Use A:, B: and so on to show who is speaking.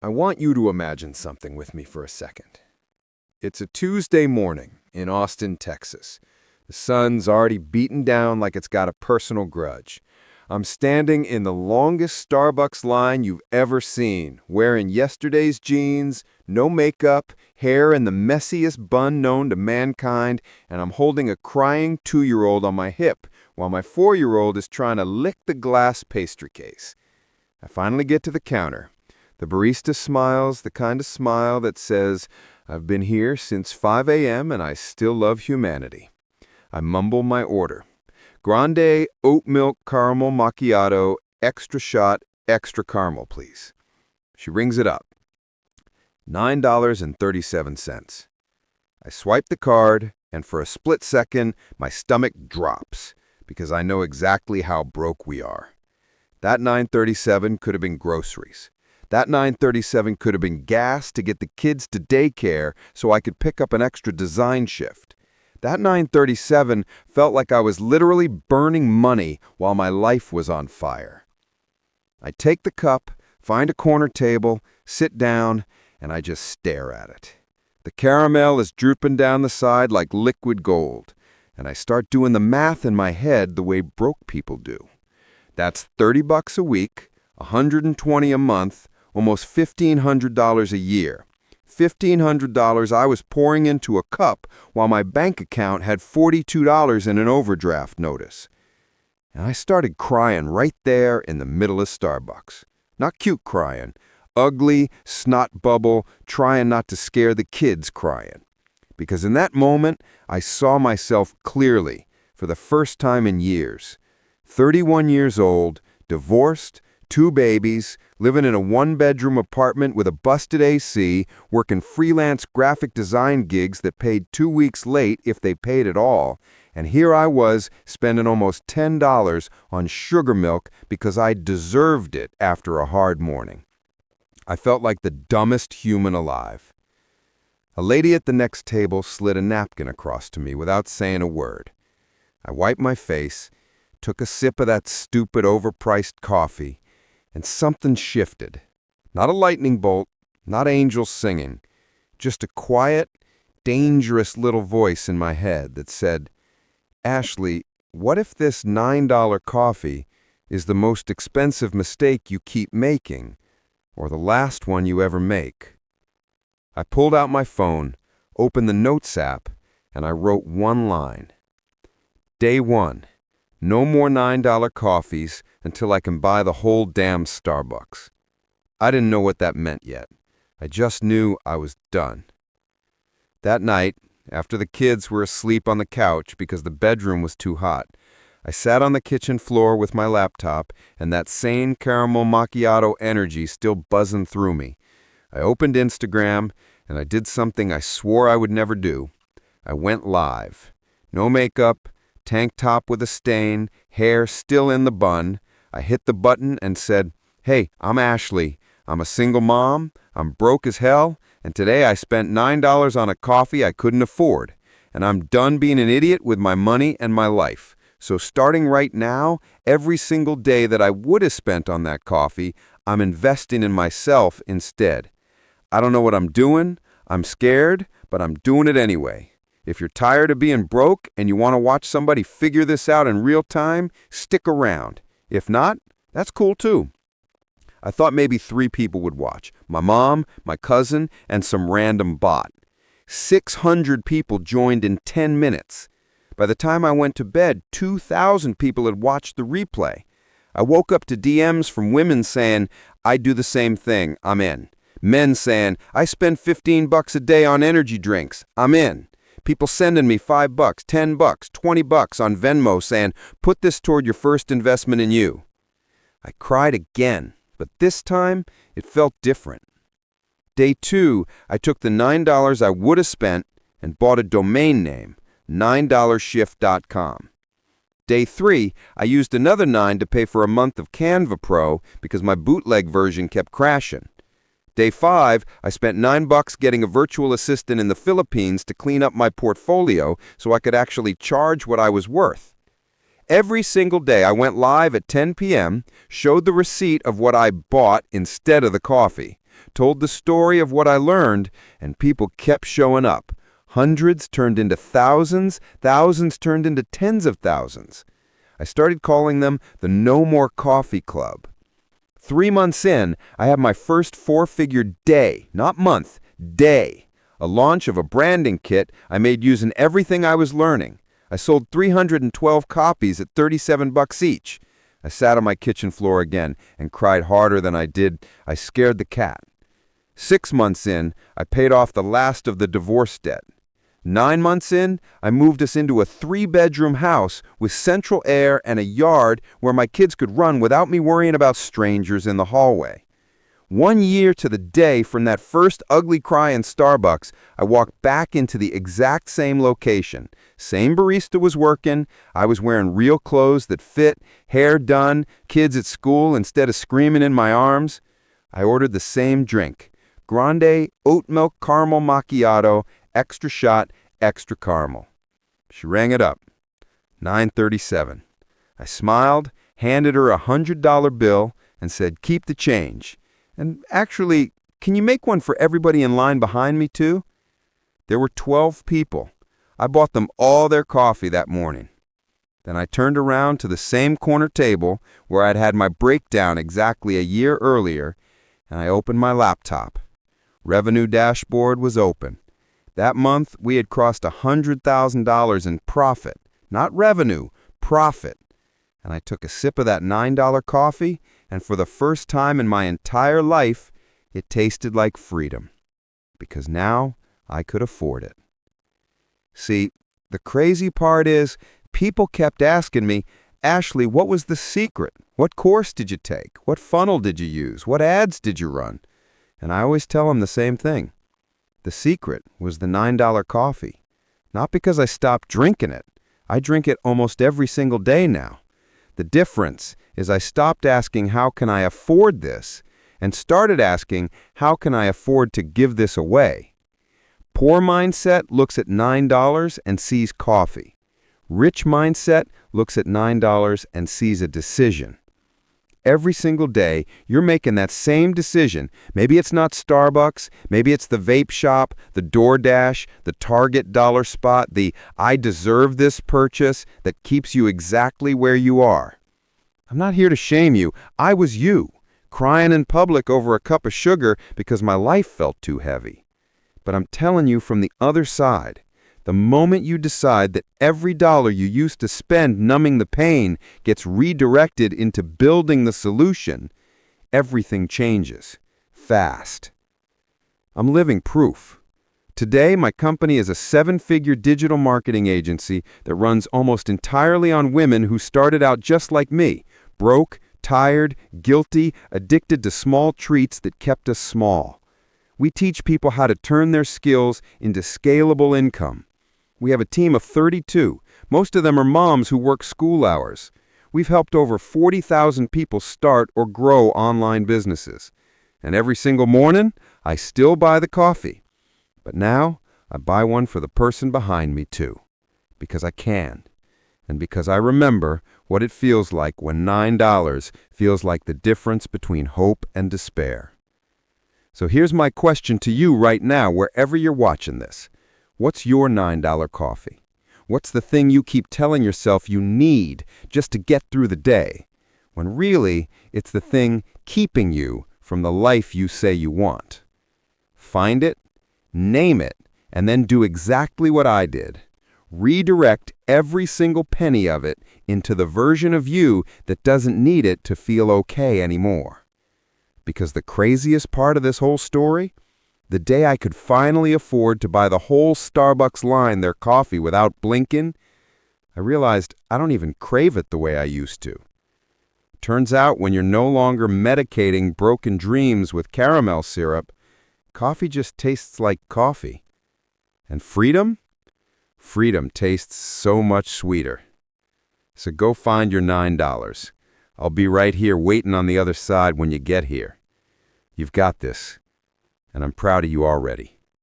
A: I want you to imagine something with me for a second. It's a Tuesday morning in Austin, Texas. The sun's already beaten down like it's got a personal grudge. I'm standing in the longest Starbucks line you've ever seen, wearing yesterday's jeans, no makeup, hair in the messiest bun known to mankind, and I'm holding a crying 2-year-old on my hip while my 4-year-old is trying to lick the glass pastry case. I finally get to the counter. The barista smiles, the kind of smile that says, "I've been here since 5 a.m. and I still love humanity." I mumble my order. Grande oat milk caramel macchiato, extra shot, extra caramel, please. She rings it up. $9.37. I swipe the card, and for a split second, my stomach drops, because I know exactly how broke we are. That $9.37 could have been groceries. That $9.37 could have been gas to get the kids to daycare so I could pick up an extra design shift. That $9.37 felt like I was literally burning money while my life was on fire. I take the cup, find a corner table, sit down, and I just stare at it. The caramel is drooping down the side like liquid gold, and I start doing the math in my head the way broke people do. That's $30 a week, $120 a month, almost $1,500 a year. $1,500 I was pouring into a cup while my bank account had $42 in an overdraft notice. And I started crying right there in the middle of Starbucks. Not cute crying, ugly, snot bubble, trying not to scare the kids crying. Because in that moment, I saw myself clearly, for the first time in years. 31 years old, divorced, 2 babies, living in a 1-bedroom apartment with a busted AC, working freelance graphic design gigs that paid 2 weeks late if they paid at all, and here I was spending almost $10 on sugar milk because I deserved it after a hard morning. I felt like the dumbest human alive. A lady at the next table slid a napkin across to me without saying a word. I wiped my face, took a sip of that stupid overpriced coffee, and something shifted. Not a lightning bolt, not angels singing, just a quiet, dangerous little voice in my head that said, "Ashley, what if this $9 coffee is the most expensive mistake you keep making, or the last one you ever make?" I pulled out my phone, opened the Notes app, and I wrote one line. Day 1. No more $9 coffees until I can buy the whole damn Starbucks. I didn't know what that meant yet. I just knew I was done. That night, after the kids were asleep on the couch because the bedroom was too hot, I sat on the kitchen floor with my laptop and that sane caramel macchiato energy still buzzing through me. I opened Instagram and I did something I swore I would never do. I went live. No makeup, tank top with a stain, hair still in the bun. I hit the button and said, "Hey, I'm Ashley. I'm a single mom, I'm broke as hell, and today I spent $9 on a coffee I couldn't afford. And I'm done being an idiot with my money and my life. So starting right now, every single day that I would have spent on that coffee, I'm investing in myself instead. I don't know what I'm doing, I'm scared, but I'm doing it anyway. If you're tired of being broke and you want to watch somebody figure this out in real time, stick around. If not, that's cool too." I thought maybe 3 people would watch. My mom, my cousin, and some random bot. 600 people joined in 10 minutes. By the time I went to bed, 2,000 people had watched the replay. I woke up to DMs from women saying, "I do the same thing, I'm in." Men saying, "I spend $15 a day on energy drinks, I'm in." People sending me $5, $10, $20 on Venmo saying, "Put this toward your first investment in you." I cried again, but this time it felt different. Day 2, I took the $9 I would have spent and bought a domain name, $9shift.com. Day 3, I used another $9 to pay for a month of Canva Pro because my bootleg version kept crashing. Day 5, I spent $9 getting a virtual assistant in the Philippines to clean up my portfolio so I could actually charge what I was worth. Every single day I went live at 10 p.m., showed the receipt of what I bought instead of the coffee, told the story of what I learned, and people kept showing up. Hundreds turned into thousands, thousands turned into tens of thousands. I started calling them the No More Coffee Club. 3 months in, I had my first four-figure day, not month, day. A launch of a branding kit I made using everything I was learning. I sold 312 copies at $37 each. I sat on my kitchen floor again and cried harder than I did. I scared the cat. 6 months in, I paid off the last of the divorce debt. 9 months in, I moved us into a 3-bedroom house with central air and a yard where my kids could run without me worrying about strangers in the hallway. 1 year to the day from that first ugly cry in Starbucks, I walked back into the exact same location. Same barista was working, I was wearing real clothes that fit, hair done, kids at school instead of screaming in my arms. I ordered the same drink, grande oat milk caramel macchiato, extra shot, extra caramel. She rang it up. 9:37. I smiled, handed her a $100 bill, and said, "Keep the change. And actually, can you make one for everybody in line behind me, too?" There were 12 people. I bought them all their coffee that morning. Then I turned around to the same corner table where I'd had my breakdown exactly a year earlier, and I opened my laptop. Revenue dashboard was open. That month, we had crossed $100,000 in profit. Not revenue, profit. And I took a sip of that $9 coffee, and for the first time in my entire life, it tasted like freedom. Because now I could afford it. See, the crazy part is, people kept asking me, "Ashley, what was the secret? What course did you take? What funnel did you use? What ads did you run?" And I always tell them the same thing. The secret was the $9 coffee. Not because I stopped drinking it. I drink it almost every single day now. The difference is I stopped asking, "How can I afford this?" and started asking, "How can I afford to give this away?" Poor mindset looks at $9 and sees coffee. Rich mindset looks at $9 and sees a decision. Every single day, you're making that same decision. Maybe it's not Starbucks, maybe it's the vape shop, the DoorDash, the Target dollar spot, the "I deserve this" purchase that keeps you exactly where you are. I'm not here to shame you. I was you, crying in public over a cup of sugar because my life felt too heavy. But I'm telling you from the other side, the moment you decide that every dollar you used to spend numbing the pain gets redirected into building the solution, everything changes, fast. I'm living proof. Today, my company is a 7-figure digital marketing agency that runs almost entirely on women who started out just like me, broke, tired, guilty, addicted to small treats that kept us small. We teach people how to turn their skills into scalable income. We have a team of 32. Most of them are moms who work school hours. We've helped over 40,000 people start or grow online businesses. And every single morning, I still buy the coffee. But now, I buy one for the person behind me too. Because I can. And because I remember what it feels like when $9 feels like the difference between hope and despair. So here's my question to you right now, wherever you're watching this. What's your $9 coffee? What's the thing you keep telling yourself you need just to get through the day, when really it's the thing keeping you from the life you say you want? Find it, name it, and then do exactly what I did. Redirect every single penny of it into the version of you that doesn't need it to feel okay anymore. Because the craziest part of this whole story, the day I could finally afford to buy the whole Starbucks line their coffee without blinking, I realized I don't even crave it the way I used to. Turns out when you're no longer medicating broken dreams with caramel syrup, coffee just tastes like coffee. And freedom? Freedom tastes so much sweeter. So go find your $9. I'll be right here waiting on the other side when you get here. You've got this. And I'm proud of you already.